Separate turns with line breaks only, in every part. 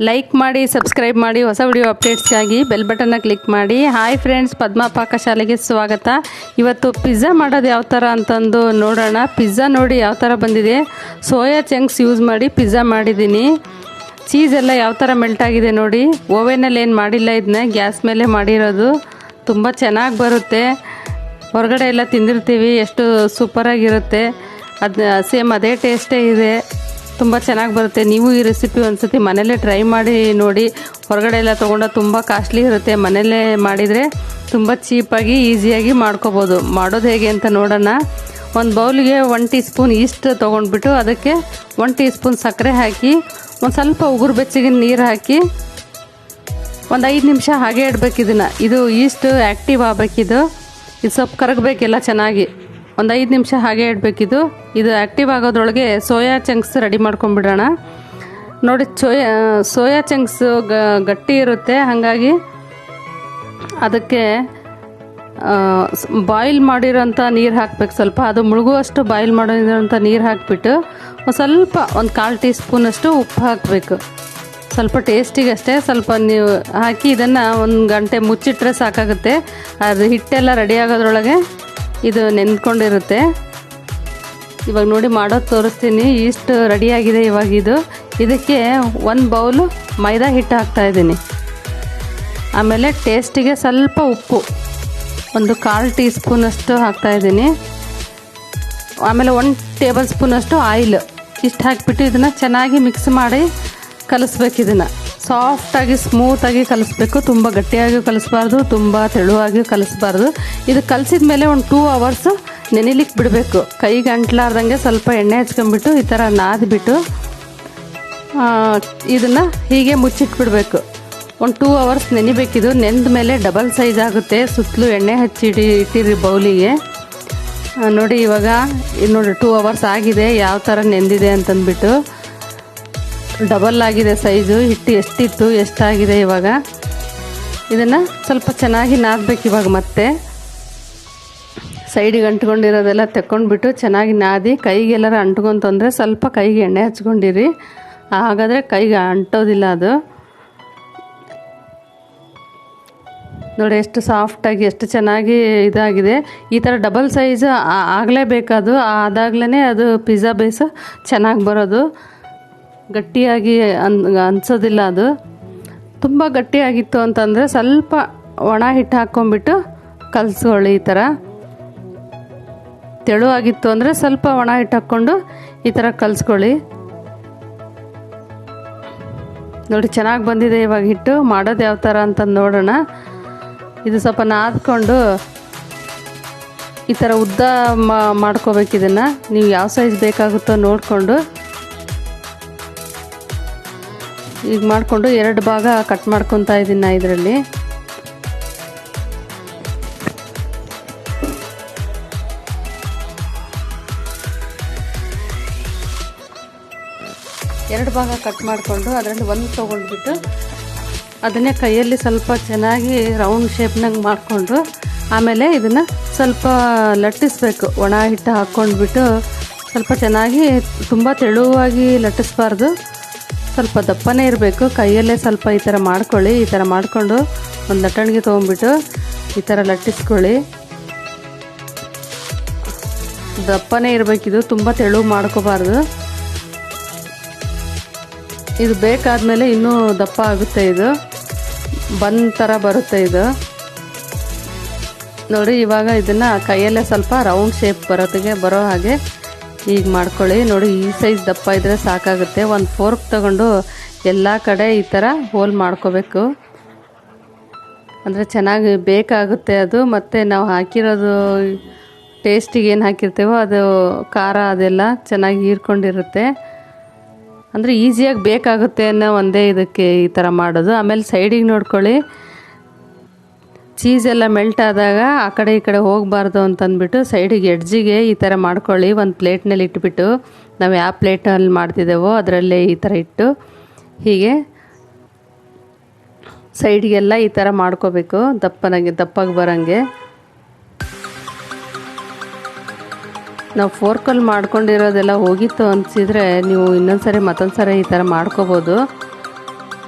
Like ಮಾಡಿ, subscribe ಮಾಡಿ. ಹೊಸ ವಿಡಿಯೋ ಅಪ್ಡೇಟ್ಸ್ಗಾಗಿ ಬೆಲ್ ಬಟನ್ನ ಕ್ಲಿಕ್ ಮಾಡಿ. ಹಾಯ್ ಫ್ರೆಂಡ್ಸ್, ಪದ್ಮ ಪಾಕಶಾಲೆಗೆ ಸ್ವಾಗತ. ಇವತ್ತು ಪಿಜ್ಜಾ ಮಾಡೋದು ಯಾವ ಥರ ಅಂತಂದು ನೋಡೋಣ. ಪಿಜ್ಜಾ ನೋಡಿ ಯಾವ ಥರ ಬಂದಿದೆ. ಸೋಯಾ ಚಂಕ್ಸ್ ಯೂಸ್ ಮಾಡಿ ಪಿಜ್ಜಾ ಮಾಡಿದ್ದೀನಿ. ಚೀಸ್ ಎಲ್ಲ ಯಾವ ಥರ ಮೆಲ್ಟ್ ಆಗಿದೆ ನೋಡಿ. ಓವೆನಲ್ಲಿ ಏನು ಮಾಡಿಲ್ಲ, ಇದನ್ನ ಗ್ಯಾಸ್ ಮೇಲೆ ಮಾಡಿರೋದು. ತುಂಬ ಚೆನ್ನಾಗಿ ಬರುತ್ತೆ. ಹೊರಗಡೆ ಎಲ್ಲ ತಿಂದಿರ್ತೀವಿ, ಎಷ್ಟು ಸೂಪರಾಗಿರುತ್ತೆ. ಅದು ಸೇಮ್ ಅದೇ ಟೇಸ್ಟೇ ಇದೆ. ತುಂಬ ಚೆನ್ನಾಗಿ ಬರುತ್ತೆ. ನೀವು ಈ ರೆಸಿಪಿ ಒಂದ್ಸತಿ ಮನೆಯಲ್ಲೇ ಟ್ರೈ ಮಾಡಿ ನೋಡಿ. ಹೊರಗಡೆ ಎಲ್ಲ ತೊಗೊಂಡು ತುಂಬ ಕಾಸ್ಟ್ಲಿ ಇರುತ್ತೆ. ಮನೆಯಲ್ಲೇ ಮಾಡಿದರೆ ತುಂಬ ಚೀಪಾಗಿ ಈಸಿಯಾಗಿ ಮಾಡ್ಕೋಬೋದು. ಮಾಡೋದು ಹೇಗೆ ಅಂತ ನೋಡೋಣ. ಒಂದು ಬೌಲಿಗೆ 1 ಟೀ ಸ್ಪೂನ್ ಈಸ್ಟ್ ತೊಗೊಂಡ್ಬಿಟ್ಟು ಅದಕ್ಕೆ 1 ಟೀ ಸ್ಪೂನ್ ಸಕ್ಕರೆ ಹಾಕಿ, ಒಂದು ಸ್ವಲ್ಪ ಉಗುರು ಬೆಚ್ಚಗಿನ ನೀರು ಹಾಕಿ ಒಂದು 5 ನಿಮಿಷ ಹಾಗೆ ಇಡಬೇಕು. ಇದು ಈಸ್ಟ್ ಆ್ಯಕ್ಟಿವ್ ಆಗಬೇಕಿದು. ಇದು ಸ್ವಲ್ಪ ಕರಗಬೇಕೆಲ್ಲ ಚೆನ್ನಾಗಿ. ಒಂದು 5 ನಿಮಿಷ ಹಾಗೆ ಇಡಬೇಕಿದು. ಇದು ಆ್ಯಕ್ಟಿವ್ ಆಗೋದ್ರೊಳಗೆ ಸೋಯಾ ಚಂಕ್ಸ್ ರೆಡಿ ಮಾಡ್ಕೊಂಬಿಡೋಣ. ನೋಡಿ, ಸೋಯಾ ಚಂಕ್ಸು ಗಟ್ಟಿ ಇರುತ್ತೆ. ಹಾಗಾಗಿ ಅದಕ್ಕೆ ಬಾಯ್ಲ್ ಮಾಡಿರೋಂಥ ನೀರು ಹಾಕಬೇಕು. ಸ್ವಲ್ಪ ಅದು ಮುಳುಗುವಷ್ಟು ಬಾಯ್ಲ್ ಮಾಡಿರೋಂಥ ನೀರು ಹಾಕಿಬಿಟ್ಟು ಸ್ವಲ್ಪ ಒಂದು 1/4 ಟೀ ಸ್ಪೂನಷ್ಟು ಉಪ್ಪು ಹಾಕಬೇಕು. ಸ್ವಲ್ಪ ಟೇಸ್ಟಿಗಷ್ಟೇ ಸ್ವಲ್ಪ ನೀವು ಹಾಕಿ ಇದನ್ನು 1 ಗಂಟೆ ಮುಚ್ಚಿಟ್ರೆ ಸಾಕಾಗುತ್ತೆ. ಅದು ಹಿಟ್ಟೆಲ್ಲ ರೆಡಿ ಆಗೋದ್ರೊಳಗೆ ಇದು ನೆಂದ್ಕೊಂಡಿರುತ್ತೆ. ಇವಾಗ ನೋಡಿ ಮಾಡೋದು ತೋರಿಸ್ತೀನಿ. ಈಸ್ಟ್ ರೆಡಿಯಾಗಿದೆ. ಇವಾಗ ಇದಕ್ಕೆ 1 ಬೌಲು ಮೈದಾ ಹಿಟ್ಟು ಹಾಕ್ತಾಯಿದ್ದೀನಿ. ಆಮೇಲೆ ಟೇಸ್ಟಿಗೆ ಸ್ವಲ್ಪ ಉಪ್ಪು, ಒಂದು 1/4 ಟೀ ಸ್ಪೂನಷ್ಟು ಹಾಕ್ತಾಯಿದ್ದೀನಿ. ಆಮೇಲೆ 1 ಟೇಬಲ್ ಸ್ಪೂನಷ್ಟು ಆಯಿಲ್. ಇಷ್ಟು ಹಾಕಿಬಿಟ್ಟು ಇದನ್ನು ಚೆನ್ನಾಗಿ ಮಿಕ್ಸ್ ಮಾಡಿ ಕಲಿಸ್ಬೇಕು. ಇದನ್ನು ಸಾಫ್ಟಾಗಿ ಸ್ಮೂತಾಗಿ ಕಲಿಸ್ಬೇಕು. ತುಂಬ ಗಟ್ಟಿಯಾಗಿ ಕಲಿಸ್ಬಾರ್ದು, ತುಂಬ ತೆಳುವಾಗಿ ಕಲಿಸ್ಬಾರ್ದು. ಇದು ಕಲಿಸಿದ ಮೇಲೆ ಒಂದು 2 ಅವರ್ಸ್ ನೆನಿಲಿಕ್ಕೆ ಬಿಡಬೇಕು. ಕೈಗೆ ಅಂಟ್ಲಾರ್ದಂಗೆ ಸ್ವಲ್ಪ ಎಣ್ಣೆ ಹಚ್ಕೊಂಡ್ಬಿಟ್ಟು ಈ ಥರ ನಾದ್ಬಿಟ್ಟು ಇದನ್ನು ಹೀಗೆ ಮುಚ್ಚಿಟ್ಬಿಡ್ಬೇಕು. ಒಂದು 2 ಅವರ್ಸ್ ನೆನಿಬೇಕಿದು. ನೆಂದ ಮೇಲೆ ಡಬಲ್ ಸೈಜ್ ಆಗುತ್ತೆ. ಸುತ್ತಲೂ ಎಣ್ಣೆ ಹಚ್ಚಿ ಇಟ್ಟಿರಿ ಬೌಲಿಗೆ. ನೋಡಿ, ಇವಾಗ ಇದು ನೋಡಿ 2 ಅವರ್ಸ್ ಆಗಿದೆ. ಯಾವ ಥರ ನೆಂದಿದೆ ಅಂತಂದ್ಬಿಟ್ಟು ಡಬಲ್ ಆಗಿದೆ ಸೈಜು. ಹಿಟ್ಟು ಎಷ್ಟಿತ್ತು ಎಷ್ಟಾಗಿದೆ. ಇವಾಗ ಇದನ್ನು ಸ್ವಲ್ಪ ಚೆನ್ನಾಗಿ ನಾದಬೇಕು. ಇವಾಗ ಮತ್ತೆ ಸೈಡಿಗೆ ಅಂಟ್ಕೊಂಡಿರೋದೆಲ್ಲ ತೆಕ್ಕೊಂಡ್ಬಿಟ್ಟು ಚೆನ್ನಾಗಿ ನಾದಿ ಕೈಗೆಲ್ಲರ ಅಂಟ್ಕೊಂತಂದರೆ ಸ್ವಲ್ಪ ಕೈಗೆ ಎಣ್ಣೆ ಹಚ್ಕೊಂಡಿರಿ. ಹಾಗಾದರೆ ಕೈಗೆ ಅಂಟೋದಿಲ್ಲ ಅದು. ನೋಡಿ ಎಷ್ಟು ಸಾಫ್ಟಾಗಿ, ಎಷ್ಟು ಚೆನ್ನಾಗಿ ಇದಾಗಿದೆ. ಈ ಥರ ಡಬಲ್ ಸೈಜ್ ಆಗಲೇಬೇಕದು. ಆದಾಗಲೇ ಅದು ಪಿಜ್ಜಾ ಬೇಸ್ ಚೆನ್ನಾಗಿ ಬರೋದು. ಗಟ್ಟಿಯಾಗಿ ಅನ್ಸೋದಿಲ್ಲ ಅದು. ತುಂಬ ಗಟ್ಟಿಯಾಗಿತ್ತು ಅಂತಂದರೆ ಸ್ವಲ್ಪ ಒಣ ಹಿಟ್ಟು ಹಾಕ್ಕೊಂಬಿಟ್ಟು ಕಲಸ್ಕೊಳ್ಳಿ. ಈ ಥರ ತೆಳುವಾಗಿತ್ತು ಅಂದರೆ ಸ್ವಲ್ಪ ಒಣ ಹಿಟ್ಟು ಹಾಕ್ಕೊಂಡು ಈ ಥರ ಕಲಿಸ್ಕೊಳ್ಳಿ. ನೋಡಿ ಚೆನ್ನಾಗಿ ಬಂದಿದೆ. ಇವಾಗ ಹಿಟ್ಟು ಮಾಡೋದು ಯಾವ ಥರ ಅಂತ ನೋಡೋಣ. ಇದು ಸ್ವಲ್ಪ ನಾದ್ಕೊಂಡು ಈ ಥರ ಉದ್ದ ಮಾಡ್ಕೋಬೇಕು. ಇದನ್ನು ನೀವು ಯಾವ ಸೈಜ್ ಬೇಕಾಗುತ್ತೋ ನೋಡಿಕೊಂಡು ಈಗ ಮಾಡಿಕೊಂಡು 2 ಭಾಗ ಕಟ್ ಮಾಡ್ಕೊತಾ ಇದ್ದೀನಿ ನಾ ಇದರಲ್ಲಿ. ಎರಡು ಭಾಗ ಕಟ್ ಮಾಡಿಕೊಂಡು ಅದರಲ್ಲಿ ಒಂದು ತೊಗೊಂಡ್ಬಿಟ್ಟು ಅದನ್ನೇ ಕೈಯಲ್ಲಿ ಸ್ವಲ್ಪ ಚೆನ್ನಾಗಿ ರೌಂಡ್ ಶೇಪ್ನಾಗ ಮಾಡಿಕೊಂಡು ಆಮೇಲೆ ಇದನ್ನು ಸ್ವಲ್ಪ ಲಟ್ಟಿಸ್ಬೇಕು. ಒಣ ಹಿಟ್ಟು ಹಾಕ್ಕೊಂಡ್ಬಿಟ್ಟು ಸ್ವಲ್ಪ ಚೆನ್ನಾಗಿ, ತುಂಬ ತೆಳುವಾಗಿ ಲಟ್ಟಿಸ್ಬಾರ್ದು, ಸ್ವಲ್ಪ ದಪ್ಪನೇ ಇರಬೇಕು. ಕೈಯಲ್ಲೇ ಸ್ವಲ್ಪ ಈ ಥರ ಮಾಡ್ಕೊಳ್ಳಿ. ಈ ಥರ ಮಾಡಿಕೊಂಡು ಒಂದು ಲಟ್ಟಣಿಗೆ ತೊಗೊಂಡ್ಬಿಟ್ಟು ಈ ಥರ ಲಟ್ಟಿಸ್ಕೊಳ್ಳಿ. ದಪ್ಪನೇ ಇರಬೇಕಿದು, ತುಂಬ ತೆಳು ಮಾಡ್ಕೋಬಾರ್ದು. ಇದು ಬೇಕಾದಮೇಲೆ ಇನ್ನೂ ದಪ್ಪ ಆಗುತ್ತೆ. ಇದು ಬಂದ್ ಥರ ಬರುತ್ತೆ ಇದು. ನೋಡಿ, ಇವಾಗ ಇದನ್ನು ಕೈಯಲ್ಲೇ ಸ್ವಲ್ಪ ರೌಂಡ್ ಶೇಪ್ ಬರೋ ಹಾಗೆ ಈಗ ಮಾಡ್ಕೊಳ್ಳಿ. ನೋಡಿ, ಈ ಸೈಜ್ ದಪ್ಪ ಇದ್ದರೆ ಸಾಕಾಗುತ್ತೆ. ಒಂದು ಫೋರ್ಕ್ ತಗೊಂಡು ಎಲ್ಲ ಕಡೆ ಈ ಥರ ಹೋಲ್ ಮಾಡ್ಕೋಬೇಕು. ಅಂದರೆ ಚೆನ್ನಾಗಿ ಬೇಕಾಗುತ್ತೆ ಅದು. ಮತ್ತು ನಾವು ಹಾಕಿರೋದು ಟೇಸ್ಟಿಗೆ ಏನು ಹಾಕಿರ್ತೇವೋ ಅದು ಖಾರ ಅದೆಲ್ಲ ಚೆನ್ನಾಗಿ ಹೀರ್ಕೊಂಡಿರುತ್ತೆ. ಅಂದರೆ ಈಸಿಯಾಗಿ ಬೇಕಾಗುತ್ತೆ ಅನ್ನೋ ಒಂದೇ ಇದಕ್ಕೆ ಈ ಥರ ಮಾಡೋದು. ಆಮೇಲೆ ಸೈಡಿಗೆ ನೋಡ್ಕೊಳ್ಳಿ, ಚೀಸೆಲ್ಲ ಮೆಲ್ಟ್ ಆದಾಗ ಆ ಕಡೆ ಈ ಕಡೆ ಹೋಗಬಾರ್ದು ಅಂತಂದ್ಬಿಟ್ಟು ಸೈಡಿಗೆ ಎಡ್ಜಿಗೆ ಈ ಥರ ಮಾಡ್ಕೊಳ್ಳಿ. ಒಂದು ಪ್ಲೇಟ್ನಲ್ಲಿ ಇಟ್ಬಿಟ್ಟು, ನಾವು ಯಾವ ಪ್ಲೇಟಲ್ಲಿ ಮಾಡ್ತಿದ್ದೇವೋ ಅದರಲ್ಲೇ ಈ ಥರ ಇಟ್ಟು ಹೀಗೆ ಸೈಡಿಗೆಲ್ಲ ಈ ಥರ ಮಾಡ್ಕೋಬೇಕು. ದಪ್ಪಗೆ ಬರೋಂಗೆ. ನಾವು ಫೋರ್ಕಲ್ಲಿ ಮಾಡ್ಕೊಂಡಿರೋದೆಲ್ಲ ಹೋಗಿತ್ತು ಅನಿಸಿದರೆ ನೀವು ಇನ್ನೊಂದು ಸರಿ ಮತ್ತೊಂದು ಸರಿ ಈ ಥರ ಮಾಡ್ಕೋಬೋದು.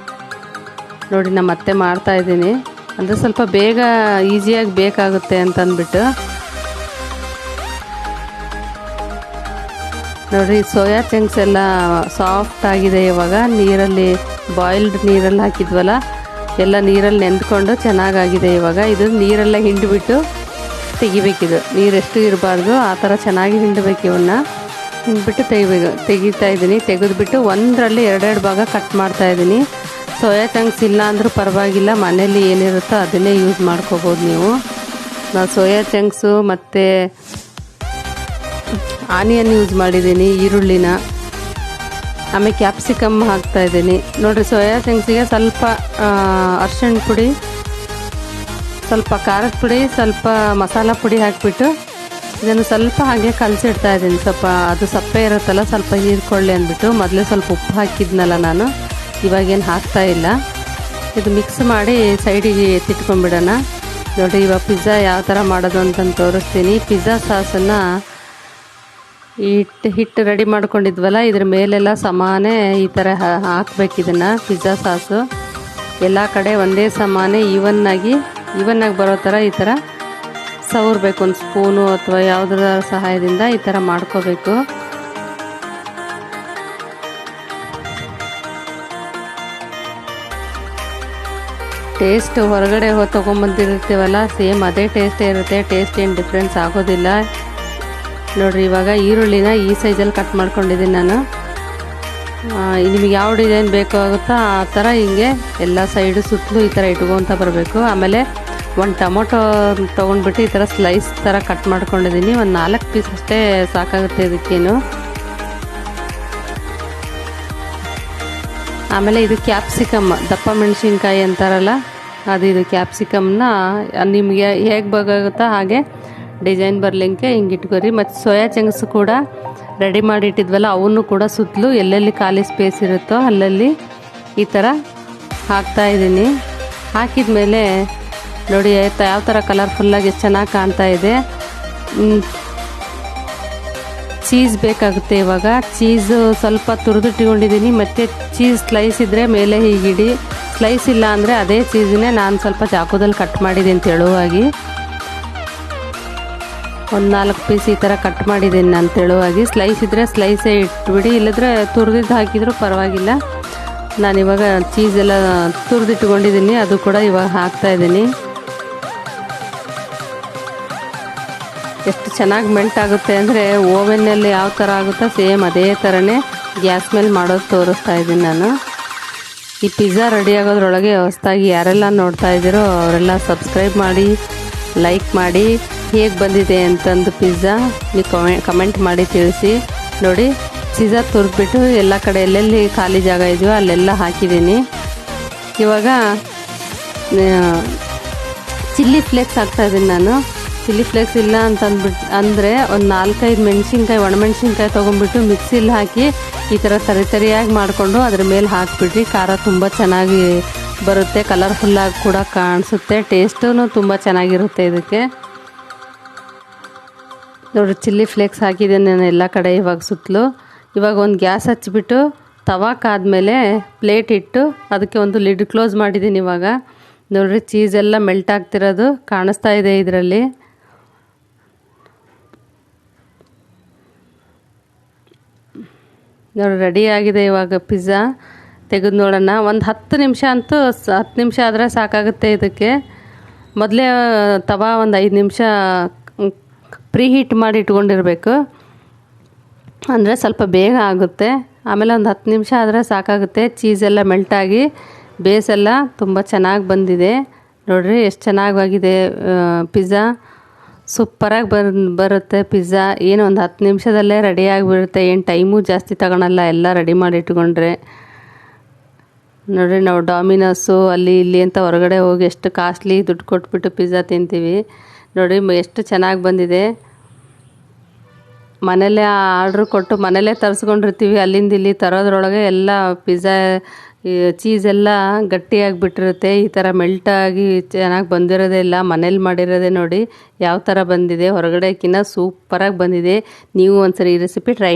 ನೋಡಿ ನಮ್ಮ ಅತ್ತೆ ಮಾಡ್ತಾಯಿದ್ದೀನಿ, ಅಂದರೆ ಸ್ವಲ್ಪ ಬೇಗ ಈಸಿಯಾಗಿ ಬೇಕಾಗುತ್ತೆ ಅಂತಂದ್ಬಿಟ್ಟು. ನೋಡಿ ಸೋಯಾ ಚಂಕ್ಸ್ ಎಲ್ಲ ಸಾಫ್ಟ್ ಆಗಿದೆ. ಇವಾಗ ನೀರಲ್ಲಿ ಬಾಯ್ಲ್ಡ್ ನೀರಲ್ಲಿ ಹಾಕಿದ್ವಲ್ಲ ಎಲ್ಲ ನೀರಲ್ಲಿ ನೆಂದ್ಕೊಂಡು ಚೆನ್ನಾಗಾಗಿದೆ. ಇವಾಗ ಇದು ನೀರೆಲ್ಲ ಹಿಂಡಿಬಿಟ್ಟು ತೆಗಿಬೇಕಿದು, ನೀರೆಷ್ಟು ಇರಬಾರ್ದು ಆ ಥರ ಚೆನ್ನಾಗಿ ಹಿಂಡಬೇಕು. ಇವನ್ನ ಹಿಂಡ್ಬಿಟ್ಟು ತೆಗಿತಾ ಇದ್ದೀನಿ. ತೆಗೆದುಬಿಟ್ಟು ಒಂದರಲ್ಲಿ ಎರಡೆರಡು ಭಾಗ ಕಟ್ ಮಾಡ್ತಾಯಿದ್ದೀನಿ. ಸೋಯಾ ಚಂಕ್ಸ್ ಇಲ್ಲ ಅಂದರೂ ಪರವಾಗಿಲ್ಲ, ಮನೇಲಿ ಏನಿರುತ್ತೋ ಅದನ್ನೇ ಯೂಸ್ ಮಾಡ್ಕೋಬೋದು ನೀವು. ನಾವು ಸೋಯಾ ಚಂಕ್ಸು ಮತ್ತು ಆನಿಯನ್ ಯೂಸ್ ಮಾಡಿದ್ದೀನಿ, ಈರುಳ್ಳಿನ, ಆಮೇಲೆ ಕ್ಯಾಪ್ಸಿಕಮ್ ಹಾಕ್ತಾಯಿದ್ದೀನಿ. ನೋಡಿರಿ ಸೋಯಾ ಚಂಕ್ಸಿಗೆ ಸ್ವಲ್ಪ ಅರ್ಶಿಣ ಪುಡಿ, ಸ್ವಲ್ಪ ಖಾರದ ಪುಡಿ, ಸ್ವಲ್ಪ ಮಸಾಲ ಪುಡಿ ಹಾಕಿಬಿಟ್ಟು ಇದನ್ನು ಸ್ವಲ್ಪ ಹಾಗೆ ಕಲಸಿಡ್ತಾ ಇದ್ದೀನಿ. ಸ್ವಲ್ಪ ಅದು ಸಪ್ಪೆ ಇರುತ್ತಲ್ಲ ಸ್ವಲ್ಪ ಹೀರ್ಕೊಳ್ಳಿ ಅಂದ್ಬಿಟ್ಟು. ಮೊದಲೇ ಸ್ವಲ್ಪ ಉಪ್ಪು ಹಾಕಿದ್ನಲ್ಲ ನಾನು, ಇವಾಗೇನು ಹಾಕ್ತಾಯಿಲ್ಲ. ಇದು ಮಿಕ್ಸ್ ಮಾಡಿ ಸೈಡಿಗೆ ಎತ್ತಿಟ್ಕೊಂಡ್ಬಿಡೋಣ. ನೋಡಿ ಇವಾಗ ಪಿಜ್ಜಾ ಯಾವ ಥರ ಮಾಡೋದು ಅಂತಂದು ತೋರಿಸ್ತೀನಿ. ಪಿಜ್ಜಾ ಸಾಸನ್ನು ಹಿಟ್ಟು ರೆಡಿ ಮಾಡ್ಕೊಂಡಿದ್ವಲ್ಲ ಇದ್ರ ಮೇಲೆಲ್ಲ ಸಮಾನೆ ಈ ಥರ ಹಾಕ್ಬೇಕು. ಇದನ್ನು ಪಿಜ್ಜಾ ಸಾಸು ಎಲ್ಲ ಕಡೆ ಒಂದೇ ಸಮಾನೆ ಈವನ್ನಾಗಿ ಬರೋ ಥರ ಈ ಥರ ಸವರ್ಬೇಕು. ಒಂದು ಸ್ಪೂನು ಅಥವಾ ಯಾವುದರ ಸಹಾಯದಿಂದ ಈ ಥರ ಮಾಡ್ಕೋಬೇಕು. ಟೇಸ್ಟ್ ಹೊರಗಡೆ ತೊಗೊಂಬಂದಿರ್ತೀವಲ್ಲ ಸೇಮ್ ಅದೇ ಟೇಸ್ಟೇ ಇರುತ್ತೆ, ಟೇಸ್ಟ್ ಏನು ಡಿಫ್ರೆನ್ಸ್ ಆಗೋದಿಲ್ಲ. ನೋಡಿರಿ ಇವಾಗ ಈರುಳ್ಳಿನ ಈ ಸೈಜಲ್ಲಿ ಕಟ್ ಮಾಡ್ಕೊಂಡಿದ್ದೀನಿ ನಾನು. ನಿಮಗೆ ಯಾವ ಡಿಸೈನ್ ಬೇಕಾಗುತ್ತೋ ಆ ಥರ ಹಿಂಗೆ ಎಲ್ಲ ಸೈಡು ಸುತ್ತಲೂ ಈ ಥರ ಇಟ್ಕೊತ ಬರಬೇಕು. ಆಮೇಲೆ ಒಂದು ಟೊಮೊಟೊ ತೊಗೊಂಡ್ಬಿಟ್ಟು ಈ ಥರ ಸ್ಲೈಸ್ ಥರ ಕಟ್ ಮಾಡ್ಕೊಂಡಿದ್ದೀನಿ. ಒಂದು 4 ಪೀಸ್ ಅಷ್ಟೇ ಸಾಕಾಗುತ್ತೆ ಇದಕ್ಕೇನು. ಆಮೇಲೆ ಇದು ಕ್ಯಾಪ್ಸಿಕಮ್, ದಪ್ಪ ಮೆಣಸಿನ್ಕಾಯಿ ಅಂತಾರಲ್ಲ ಅದು, ಇದು ಕ್ಯಾಪ್ಸಿಕಮ್ನ ನಿಮಗೆ ಹೇಗೆ ಬೇಕಾಗುತ್ತೋ ಹಾಗೆ ಡಿಸೈನ್ ಬರಲಿಕ್ಕೆ ಹಿಂಗೆ ಇಟ್ಕೊರಿ. ಮತ್ತು ಸೋಯಾ ಚಂಕ್ಸ್ ಕೂಡ ರೆಡಿ ಮಾಡಿ ಇಟ್ಟಿದ್ವಲ್ಲ ಅವನ್ನು ಕೂಡ ಸುತ್ತಲೂ ಎಲ್ಲೆಲ್ಲಿ ಖಾಲಿ ಸ್ಪೇಸ್ ಇರುತ್ತೋ ಅಲ್ಲಲ್ಲಿ ಈ ಥರ ಹಾಕ್ತಾಯಿದ್ದೀನಿ. ಹಾಕಿದ ಮೇಲೆ ನೋಡಿ ಯಾವ ಥರ ಕಲರ್ಫುಲ್ಲಾಗಿ ಎಷ್ಟು ಚೆನ್ನಾಗಿ ಕಾಣ್ತಾ ಇದೆ. ಚೀಸ್ ಬೇಕಾಗುತ್ತೆ. ಇವಾಗ ಚೀಸು ಸ್ವಲ್ಪ ತುರಿದಿಟ್ಕೊಂಡಿದ್ದೀನಿ, ಮತ್ತು ಚೀಸ್ ಸ್ಲೈಸ್ ಇದ್ದರೆ ಮೇಲೆ ಹೀಗಿಡಿ, ಸ್ಲೈಸ್ ಇಲ್ಲ ಅಂದರೆ ಅದೇ ಚೀಸನ್ನೇ ನಾನು ಸ್ವಲ್ಪ ಚಾಕುದಲ್ಲಿ ಕಟ್ ಮಾಡಿದ್ದೀನಿ ತೆಳುವಾಗಿ. ಒಂದು 4 ಪೀಸ್ ಈ ಥರ ಕಟ್ ಮಾಡಿದ್ದೀನಿ ನಾನು ತೆಳುವಾಗಿ. ಸ್ಲೈಸ್ ಇದ್ದರೆ ಸ್ಲೈಸೇ ಇಟ್ಬಿಡಿ, ಇಲ್ಲದ್ರೆ ತುರಿದಿದ್ದು ಹಾಕಿದರೂ ಪರವಾಗಿಲ್ಲ. ನಾನಿವಾಗ ಚೀಸೆಲ್ಲ ತುರಿದಿಟ್ಕೊಂಡಿದ್ದೀನಿ, ಅದು ಕೂಡ ಇವಾಗ ಹಾಕ್ತಾಯಿದ್ದೀನಿ. ಎಷ್ಟು ಚೆನ್ನಾಗಿ ಮೆಲ್ಟ್ ಆಗುತ್ತೆ ಅಂದರೆ ಓವೆನ್ನಲ್ಲಿ ಯಾವ ಥರ ಆಗುತ್ತೋ ಸೇಮ್ ಅದೇ ಥರನೇ ಗ್ಯಾಸ್ ಮೇಲೆ ಮಾಡೋದು ತೋರಿಸ್ತಾ ಇದ್ದೀನಿ ನಾನು. ಈ ಪಿಜ್ಜಾ ರೆಡಿ ಆಗೋದ್ರೊಳಗೆ ಹೊಸದಾಗಿ ಯಾರೆಲ್ಲ ನೋಡ್ತಾ ಇದ್ದೀರೋ ಅವರೆಲ್ಲ ಸಬ್ಸ್ಕ್ರೈಬ್ ಮಾಡಿ, ಲೈಕ್ ಮಾಡಿ, ಹೇಗೆ ಬಂದಿದೆ ಅಂತಂದು ಪಿಜ್ಜಾ ನೀವು ಕಮೆಂಟ್ ಮಾಡಿ ತಿಳಿಸಿ. ನೋಡಿ ಪಿಜ್ಜಾ ತುರಿದ್ಬಿಟ್ಟು ಎಲ್ಲ ಕಡೆ ಎಲ್ಲೆಲ್ಲಿ ಖಾಲಿ ಜಾಗ ಇದೆಯೋ ಅಲ್ಲೆಲ್ಲ ಹಾಕಿದ್ದೀನಿ. ಇವಾಗ ಚಿಲ್ಲಿ ಫ್ಲೇಕ್ಸ್ ಹಾಕ್ತಾಯಿದ್ದೀನಿ ನಾನು. ಚಿಲ್ಲಿ ಫ್ಲೇಕ್ಸ್ ಇಲ್ಲ ಅಂದರೆ ಒಂದು 4-5 ಮೆಣಸಿನ್ಕಾಯಿ, ಒಣಮೆಣ್ಸಿನ್ಕಾಯಿ ತೊಗೊಂಡ್ಬಿಟ್ಟು ಮಿಕ್ಸಿಲಿ ಹಾಕಿ ಈ ಥರ ತರಿಯಾಗಿ ಮಾಡಿಕೊಂಡು ಅದ್ರ ಮೇಲೆ ಹಾಕಿಬಿಟ್ರಿ. ಖಾರ ತುಂಬ ಚೆನ್ನಾಗಿ ಬರುತ್ತೆ, ಕಲರ್ಫುಲ್ಲಾಗಿ ಕೂಡ ಕಾಣಿಸುತ್ತೆ, ಟೇಸ್ಟೂ ತುಂಬ ಚೆನ್ನಾಗಿರುತ್ತೆ ಇದಕ್ಕೆ. ನೋಡಿ ಚಿಲ್ಲಿ ಫ್ಲೇಕ್ಸ್ ಹಾಕಿದ್ದೇನೆ ನಾನು ಎಲ್ಲ ಕಡೆ ಇವಾಗ ಸುತ್ತಲೂ. ಇವಾಗ ಒಂದು ಗ್ಯಾಸ್ ಹಚ್ಚಿಬಿಟ್ಟು ತವಾಕಾದ್ಮೇಲೆ ಪ್ಲೇಟ್ ಇಟ್ಟು ಅದಕ್ಕೆ ಒಂದು ಲಿಡ್ ಕ್ಲೋಸ್ ಮಾಡಿದ್ದೀನಿ. ಇವಾಗ ನೋಡಿರಿ ಚೀಸೆಲ್ಲ ಮೆಲ್ಟ್ ಆಗ್ತಿರೋದು ಕಾಣಿಸ್ತಾ ಇದೆ ಇದರಲ್ಲಿ. ನೋಡಿ ರೆಡಿ ಆಗಿದೆ ಇವಾಗ ಪಿಜ್ಜಾ. ತೆಗೆದು ನೋಡೋಣ. ಒಂದು 10 ನಿಮಿಷ ಅಂತೂ 10 ನಿಮಿಷ ಆದರೆ ಸಾಕಾಗುತ್ತೆ ಇದಕ್ಕೆ. ಮೊದಲೇ ತವಾ ಒಂದು 5 ನಿಮಿಷ ಪ್ರೀ ಹೀಟ್ ಮಾಡಿ ಇಟ್ಕೊಂಡಿರಬೇಕು, ಅಂದರೆ ಸ್ವಲ್ಪ ಬೇಗ ಆಗುತ್ತೆ. ಆಮೇಲೆ ಒಂದು 10 ನಿಮಿಷ ಆದರೆ ಸಾಕಾಗುತ್ತೆ. ಚೀಸೆಲ್ಲ ಮೆಲ್ಟಾಗಿ ಬೇಸೆಲ್ಲ ತುಂಬ ಚೆನ್ನಾಗಿ ಬಂದಿದೆ. ನೋಡಿರಿ ಎಷ್ಟು ಚೆನ್ನಾಗಿದೆ ಪಿಜ್ಜಾ. ಸೂಪರಾಗಿ ಬರುತ್ತೆ ಪಿಜ್ಜಾ. ಏನು ಒಂದು 10 ನಿಮಿಷದಲ್ಲೇ ರೆಡಿಯಾಗಿಬಿಡುತ್ತೆ, ಏನು ಟೈಮು ಜಾಸ್ತಿ ತಗೊಳಲ್ಲ ಎಲ್ಲ ರೆಡಿ ಮಾಡಿ ಇಟ್ಕೊಂಡ್ರೆ. ನೋಡಿರಿ ನಾವು ಡಾಮಿನೋಸು ಅಲ್ಲಿ ಇಲ್ಲಿ ಅಂತ ಹೊರಗಡೆ ಹೋಗಿ ಎಷ್ಟು ಕಾಸ್ಟ್ಲಿ ದುಡ್ಡು ಕೊಟ್ಬಿಟ್ಟು ಪಿಜ್ಜಾ ತಿಂತೀವಿ. ನೋಡಿ ಎಷ್ಟು ಚೆನ್ನಾಗಿ ಬಂದಿದೆ. ಮನೇಲೇ ಆರ್ಡ್ರ್ ಕೊಟ್ಟು ಮನೇಲೇ ತರಿಸ್ಕೊಂಡಿರ್ತೀವಿ, ಅಲ್ಲಿಂದ ಇಲ್ಲಿ ತರೋದ್ರೊಳಗೆ ಎಲ್ಲ ಪಿಜ್ಜಾ ಚೀಸೆಲ್ಲ ಗಟ್ಟಿಯಾಗಿಬಿಟ್ಟಿರುತ್ತೆ. ಈ ಥರ ಮೆಲ್ಟಾಗಿ ಚೆನ್ನಾಗಿ ಬಂದಿರೋದೇ ಇಲ್ಲ, ಮನೇಲಿ ಮಾಡಿರೋದೇ ನೋಡಿ ಯಾವ ಥರ ಬಂದಿದೆ. ಹೊರಗಡೆಕ್ಕಿಂತ ಸೂಪರಾಗಿ ಬಂದಿದೆ. ನೀವು ಒಂದ್ಸರಿ ಈ ರೆಸಿಪಿ ಟ್ರೈ